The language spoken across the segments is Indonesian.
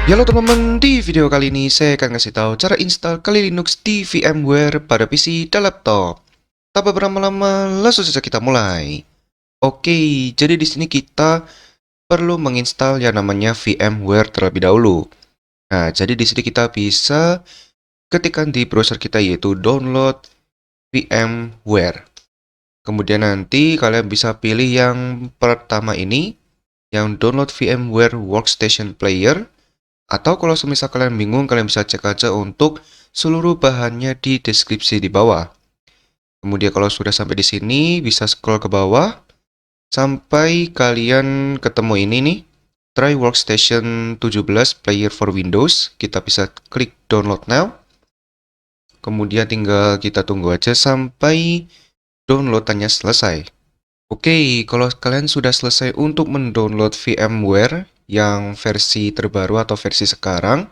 Halo teman-teman, di video kali ini saya akan kasih tahu cara install Kali Linux di VMware pada PC dan laptop. Tanpa berlama-lama, langsung saja kita mulai. Oke, jadi di sini kita perlu menginstal yang namanya VMware terlebih dahulu. Nah, jadi di sini kita bisa ketikkan di browser kita yaitu download VMware. Kemudian nanti kalian bisa pilih yang pertama ini, yang download VMware Workstation Player. Atau kalau semisal kalian bingung, kalian bisa cek aja untuk seluruh bahannya di deskripsi di bawah. Kemudian kalau sudah sampai di sini, bisa scroll ke bawah sampai kalian ketemu ini nih, Try Workstation 17 Player for Windows. Kita bisa klik download now. Kemudian tinggal kita tunggu aja sampai downloadannya selesai. Oke, kalau kalian sudah selesai untuk mendownload VMware yang versi terbaru atau versi sekarang,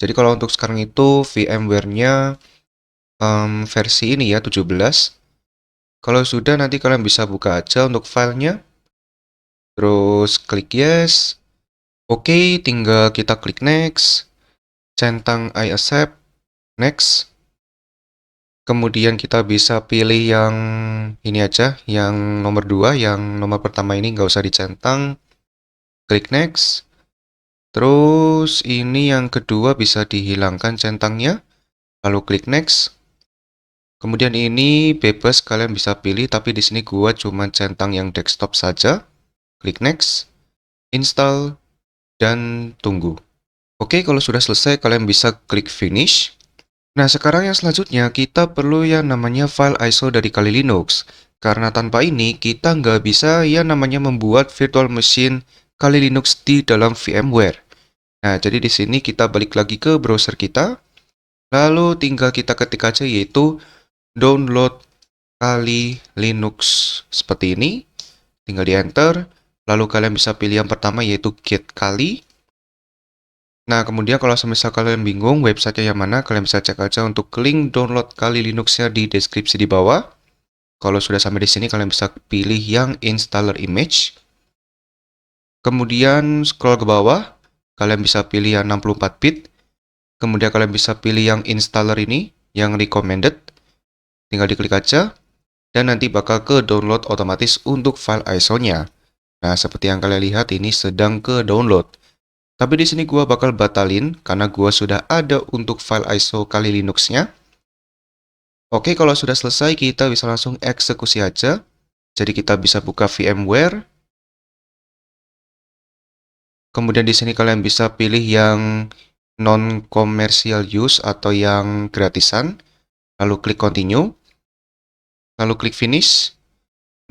jadi kalau untuk sekarang itu VMware-nya versi ini ya 17. Kalau sudah nanti kalian bisa buka aja untuk filenya. Terus klik yes. Oke, tinggal kita klik next. Centang I accept. Next. Kemudian kita bisa pilih yang ini aja, yang nomor 2, yang nomor pertama ini nggak usah dicentang. Klik next. Terus ini yang kedua bisa dihilangkan centangnya. Lalu klik next. Kemudian ini bebas kalian bisa pilih, tapi di sini gua cuma centang yang desktop saja. Klik next, install, dan tunggu. Oke, kalau sudah selesai kalian bisa klik finish. Nah, sekarang yang selanjutnya kita perlu yang namanya file ISO dari Kali Linux. Karena tanpa ini kita nggak bisa yang namanya membuat virtual machine Kali Linux di dalam VMware. Nah, jadi di sini kita balik lagi ke browser kita. Lalu tinggal kita ketik aja yaitu download Kali Linux seperti ini. Tinggal di enter. Lalu kalian bisa pilih yang pertama yaitu get Kali. Nah, kemudian kalau semisal kalian bingung websitenya yang mana, kalian bisa cek aja untuk link download Kali Linuxnya di deskripsi di bawah. Kalau sudah sampai di sini, kalian bisa pilih yang installer image. Kemudian scroll ke bawah, kalian bisa pilih yang 64 bit. Kemudian kalian bisa pilih yang installer ini, yang recommended. Tinggal diklik aja, dan nanti bakal ke download otomatis untuk file ISO-nya. Nah, seperti yang kalian lihat ini sedang ke download. Tapi di sini gua bakal batalin karena gua sudah ada untuk file ISO Kali Linuxnya. Oke, kalau sudah selesai kita bisa langsung eksekusi aja. Jadi kita bisa buka VMware. Kemudian di sini kalian bisa pilih yang non-commercial use atau yang gratisan. Lalu klik continue. Lalu klik finish.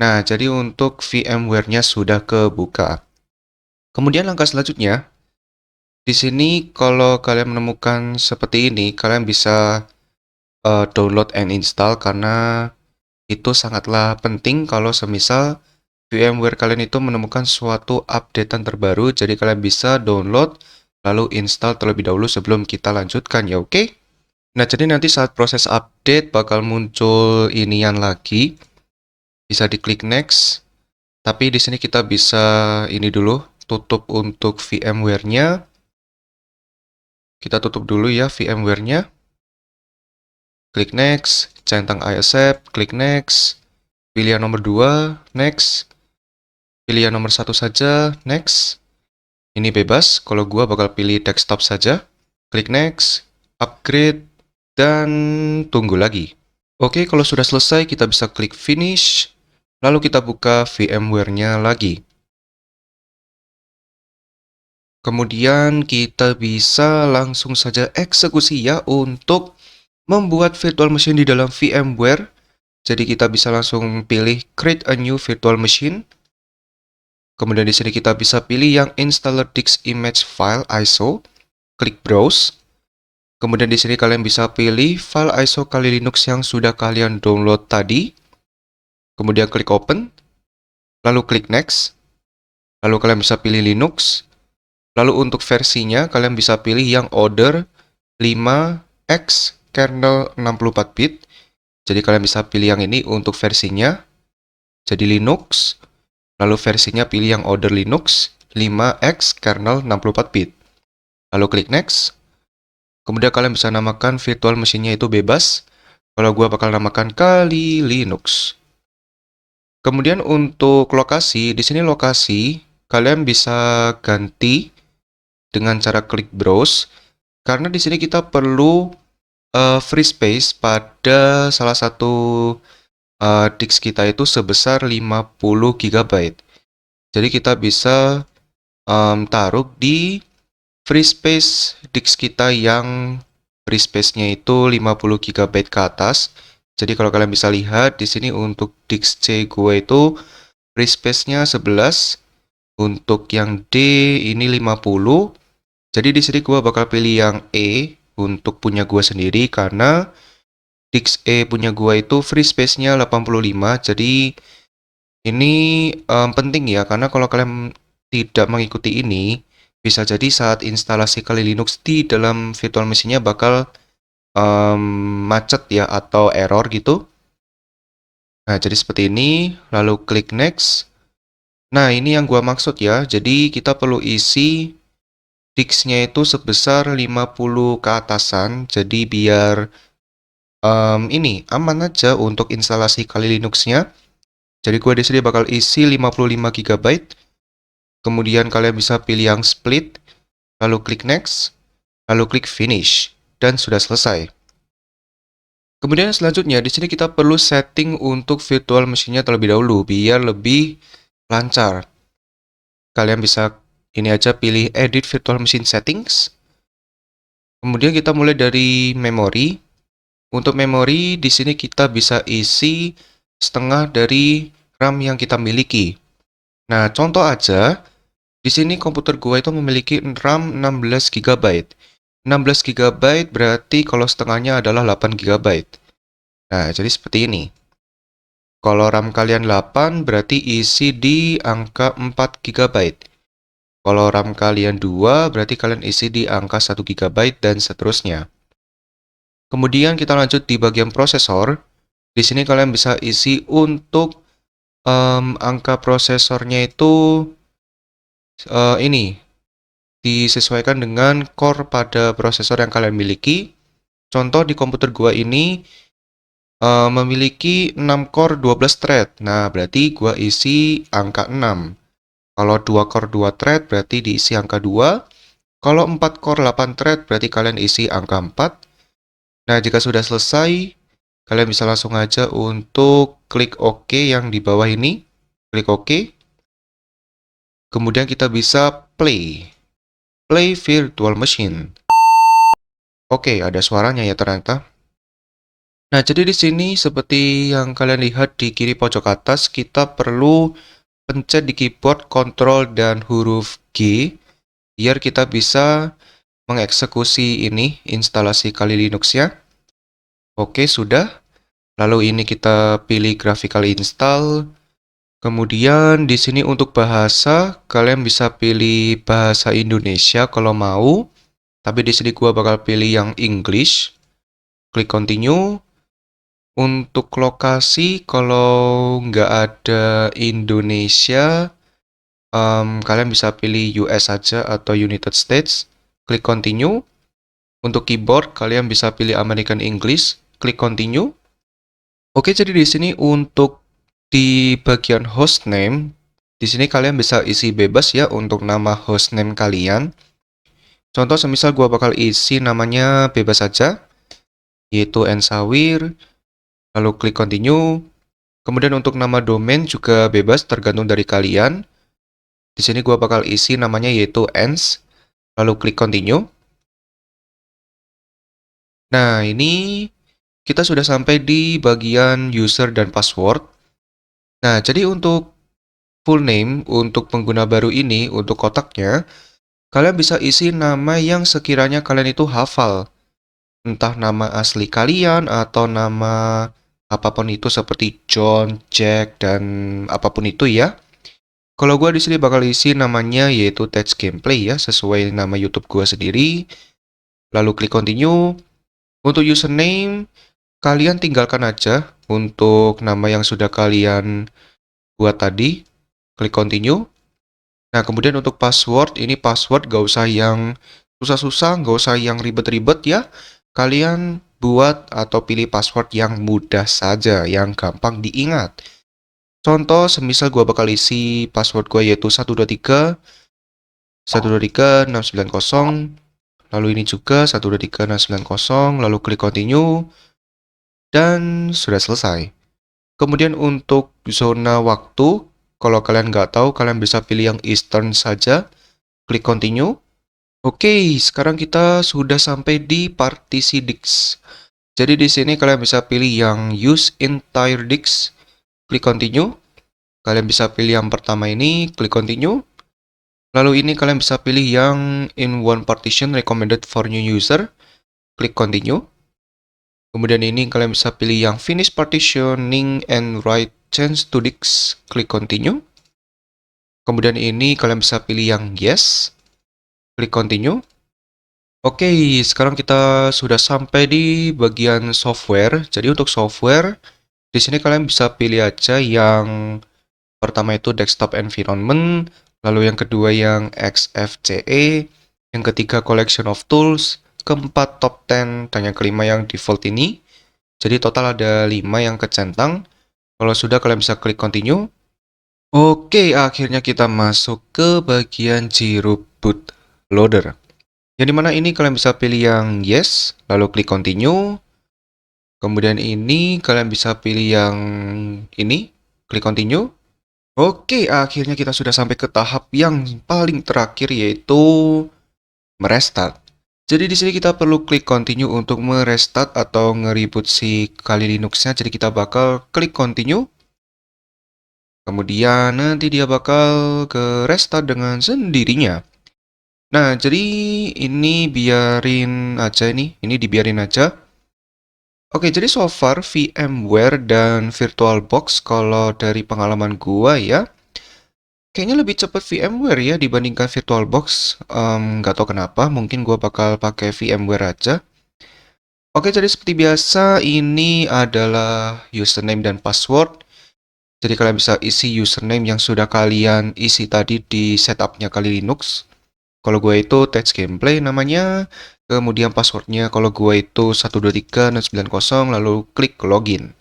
Nah, jadi untuk VMware-nya sudah kebuka. Kemudian langkah selanjutnya, di sini kalau kalian menemukan seperti ini, kalian bisa download and install karena itu sangatlah penting kalau semisal VMware kalian itu menemukan suatu updatean terbaru, jadi kalian bisa download lalu install terlebih dahulu sebelum kita lanjutkan ya, oke? Nah, jadi nanti saat proses update bakal muncul inian lagi, bisa diklik next. Tapi di sini kita bisa ini dulu, tutup untuk VMware-nya. Kita tutup dulu ya VMware-nya. Klik next, centang I accept, klik next. Pilih yang nomor 2, next. Pilih yang nomor 1 saja, next. Ini bebas, kalau gua bakal pilih desktop saja. Klik next, upgrade, dan tunggu lagi. Oke, kalau sudah selesai kita bisa klik finish. Lalu kita buka VMware-nya lagi. Kemudian kita bisa langsung saja eksekusi ya untuk membuat virtual machine di dalam VMware. Jadi kita bisa langsung pilih create a new virtual machine. Kemudian di sini kita bisa pilih yang installer disk image file ISO. Klik browse. Kemudian di sini kalian bisa pilih file ISO Kali Linux yang sudah kalian download tadi. Kemudian klik open. Lalu klik next. Lalu kalian bisa pilih Linux. Lalu untuk versinya kalian bisa pilih yang order 5X kernel 64 bit. Jadi kalian bisa pilih yang ini untuk versinya. Jadi Linux. Lalu versinya pilih yang order Linux 5X kernel 64 bit. lalu klik next. Kemudian kalian bisa namakan virtual mesinnya itu bebas. Kalau gua bakal namakan Kali Linux. Kemudian untuk lokasi, di sini lokasi kalian bisa ganti dengan cara klik browse, karena di sini kita perlu free space pada salah satu disk kita itu sebesar 50 GB. Jadi kita bisa taruh di free space disk kita yang free space-nya itu 50 GB ke atas. Jadi kalau kalian bisa lihat di sini untuk disk C gue itu free space-nya 11, untuk yang D ini 50. Jadi di sini gue bakal pilih yang E untuk punya gue sendiri, karena disk E punya gue itu free space-nya 85. Jadi ini penting ya, karena kalau kalian tidak mengikuti ini, bisa jadi saat instalasi Kali Linux di dalam virtual mesinnya bakal macet ya, atau error gitu. Nah, jadi seperti ini, lalu klik next. Nah, ini yang gua maksud ya. Jadi kita perlu isi disknya itu sebesar 50 ke atasan. Jadi biar ini aman aja untuk instalasi Kali Linux-nya. Jadi gua di sini bakal isi 55 GB. Kemudian kalian bisa pilih yang split, lalu klik next, lalu klik finish, dan sudah selesai. Kemudian selanjutnya di sini kita perlu setting untuk virtual mesinnya terlebih dahulu biar lebih lancar. Kalian bisa ini aja, pilih edit virtual machine settings. Kemudian kita mulai dari memori. Untuk memori di sini kita bisa isi setengah dari RAM yang kita miliki. Nah, contoh aja, di sini komputer gua itu memiliki RAM 16 GB. 16 GB berarti kalau setengahnya adalah 8 GB. Nah, jadi seperti ini. Kalau RAM kalian 8 berarti isi di angka 4 GB. Kalau RAM kalian 2 berarti kalian isi di angka 1 GB dan seterusnya. Kemudian kita lanjut di bagian prosesor. Di sini kalian bisa isi untuk angka prosesornya itu ini disesuaikan dengan core pada prosesor yang kalian miliki. Contoh di komputer gua ini memiliki 6 core 12 thread. Nah, berarti gua isi angka 6. Kalau 2 core 2 thread berarti diisi angka 2. Kalau 4 core 8 thread berarti kalian isi angka 4. Nah, jika sudah selesai, kalian bisa langsung aja untuk klik OK yang di bawah ini. Klik OK. Kemudian kita bisa play virtual machine. Oke, ada suaranya ya ternyata. Nah, jadi di sini seperti yang kalian lihat di kiri pojok atas, kita perlu pencet di keyboard Ctrl dan huruf G biar kita bisa mengeksekusi ini instalasi Kali Linux-nya. Oke, sudah. Lalu ini kita pilih graphical install. Kemudian di sini untuk bahasa, kalian bisa pilih bahasa Indonesia kalau mau. Tapi di sini gua bakal pilih yang English. Klik continue. Untuk lokasi, kalau nggak ada Indonesia, kalian bisa pilih US saja atau United States. Klik continue. Untuk keyboard, kalian bisa pilih American English. Klik continue. Oke, jadi di sini untuk di bagian hostname, di sini kalian bisa isi bebas ya untuk nama hostname kalian. Contoh semisal gua bakal isi namanya bebas saja, yaitu nsawir, lalu klik continue. Kemudian untuk nama domain juga bebas tergantung dari kalian. Di sini gua bakal isi namanya yaitu ens, lalu klik continue. Nah, ini kita sudah sampai di bagian user dan password. Nah, jadi untuk full name untuk pengguna baru ini, untuk kotaknya, kalian bisa isi nama yang sekiranya kalian itu hafal. Entah nama asli kalian atau nama apapun itu seperti John, Jack, dan apapun itu ya. Kalau gue di sini bakal isi namanya yaitu Tech Gameplay ya, sesuai nama YouTube gue sendiri. Lalu klik continue. Untuk username, kalian tinggalkan aja untuk nama yang sudah kalian buat tadi. Klik continue. Nah, kemudian untuk password, ini password gak usah yang susah-susah, nggak usah yang ribet-ribet ya. Kalian buat atau pilih password yang mudah saja, yang gampang diingat. Contoh, semisal gua bakal isi password gua yaitu 123.123.690, lalu ini juga 123.690, lalu klik continue, dan sudah selesai. Kemudian untuk zona waktu, kalau kalian nggak tahu, kalian bisa pilih yang Eastern saja, klik continue. Oke, sekarang kita sudah sampai di partisi disk. Jadi di sini kalian bisa pilih yang use entire disk, klik continue. Kalian bisa pilih yang pertama ini, klik continue. Lalu ini kalian bisa pilih yang in one partition recommended for new user, klik continue. Kemudian ini kalian bisa pilih yang finish partitioning and write change to disk, klik continue. Kemudian ini kalian bisa pilih yang yes, klik continue. Oke, sekarang kita sudah sampai di bagian software. Jadi untuk software, di sini kalian bisa pilih aja yang pertama itu desktop environment, lalu yang kedua yang XFCE, yang ketiga collection of tools, keempat top 10, dan yang kelima yang default ini. Jadi total ada 5 yang kecentang. Kalau sudah kalian bisa klik continue. Oke, akhirnya kita masuk ke bagian Giro bootloader. Yang dimana ini kalian bisa pilih yang yes, lalu klik continue. Kemudian ini kalian bisa pilih yang ini, klik continue. Oke, akhirnya kita sudah sampai ke tahap yang paling terakhir yaitu merestart. Jadi di sini kita perlu klik continue untuk merestart atau nge-reboot si Kali Linux-nya. Jadi kita bakal klik continue. Kemudian nanti dia bakal ke restart dengan sendirinya. Nah, jadi ini biarin aja ini dibiarin aja. Oke, jadi so far VMware dan VirtualBox kalau dari pengalaman gua ya, kayaknya lebih cepat VMware ya dibandingkan VirtualBox. Nggak tahu kenapa, mungkin gua bakal pakai VMware aja. Oke, jadi seperti biasa ini adalah username dan password. Jadi kalian bisa isi username yang sudah kalian isi tadi di setupnya Kali Linux. Kalau gue itu Tech Gameplay namanya, kemudian passwordnya kalau gue itu 123.690, lalu klik login.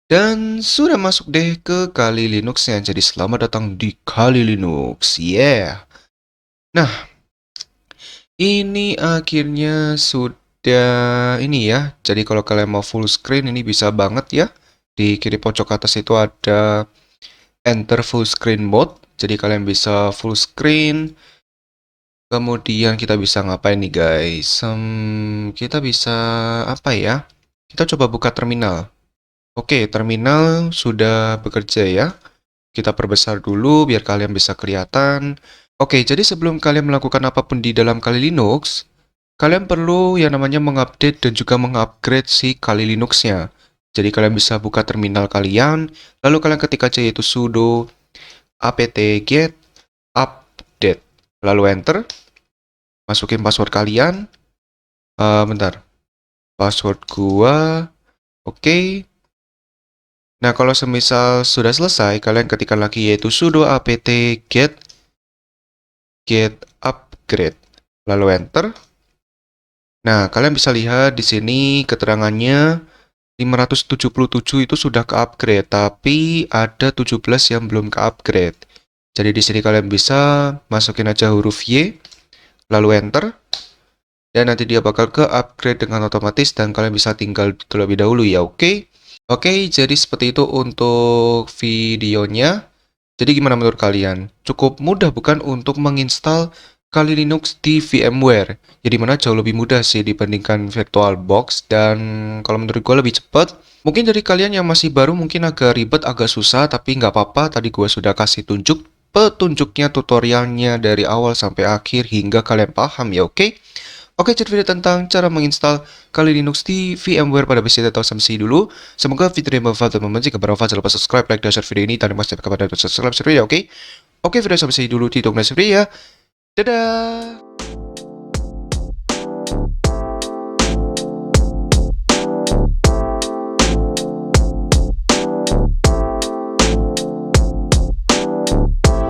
Dan sudah masuk deh ke Kali Linux-nya, jadi selamat datang di Kali Linux, yeah! Nah, ini akhirnya sudah ini ya, jadi kalau kalian mau full screen ini bisa banget ya. Di kiri pojok atas itu ada enter full screen mode, jadi kalian bisa full screen. Kemudian kita bisa ngapain nih guys? Kita bisa apa ya? Kita coba buka terminal. Oke, terminal sudah bekerja ya. Kita perbesar dulu biar kalian bisa kelihatan. Oke, jadi sebelum kalian melakukan apapun di dalam Kali Linux, kalian perlu yang namanya mengupdate dan juga mengupgrade si Kali Linux-nya. Jadi kalian bisa buka terminal kalian, lalu kalian ketik aja yaitu sudo apt-get update, lalu enter. Masukin password kalian. Bentar. Password gua. Oke. Nah, kalau semisal sudah selesai, kalian ketikkan lagi yaitu sudo apt-get upgrade. Lalu enter. Nah, kalian bisa lihat di sini keterangannya 577 itu sudah ke-upgrade, tapi ada 17 yang belum ke-upgrade. Jadi di sini kalian bisa masukin aja huruf Y, lalu enter. Dan nanti dia bakal ke upgrade dengan otomatis dan kalian bisa tinggal terlebih dahulu ya, oke? Oke, jadi seperti itu untuk videonya. Jadi gimana menurut kalian? Cukup mudah bukan untuk menginstal Kali Linux di VMware? Jadi mana jauh lebih mudah sih dibandingkan VirtualBox, dan kalau menurut gue lebih cepat. Mungkin dari kalian yang masih baru mungkin agak ribet, agak susah, tapi nggak apa-apa. Tadi gue sudah kasih petunjuknya, tutorialnya dari awal sampai akhir hingga kalian paham ya, oke? Oke, jadi video tentang cara menginstal Kali Linux di VMware pada PC atau sampai sini dulu. Semoga video ini bermanfaat dan membantu. Jika bermanfaat, jangan lupa subscribe, like, dan share video ini. Dan masih kepada subscribe video, oke? Oke, video sampai sini dulu. Ditunggu next video ya. Dadah!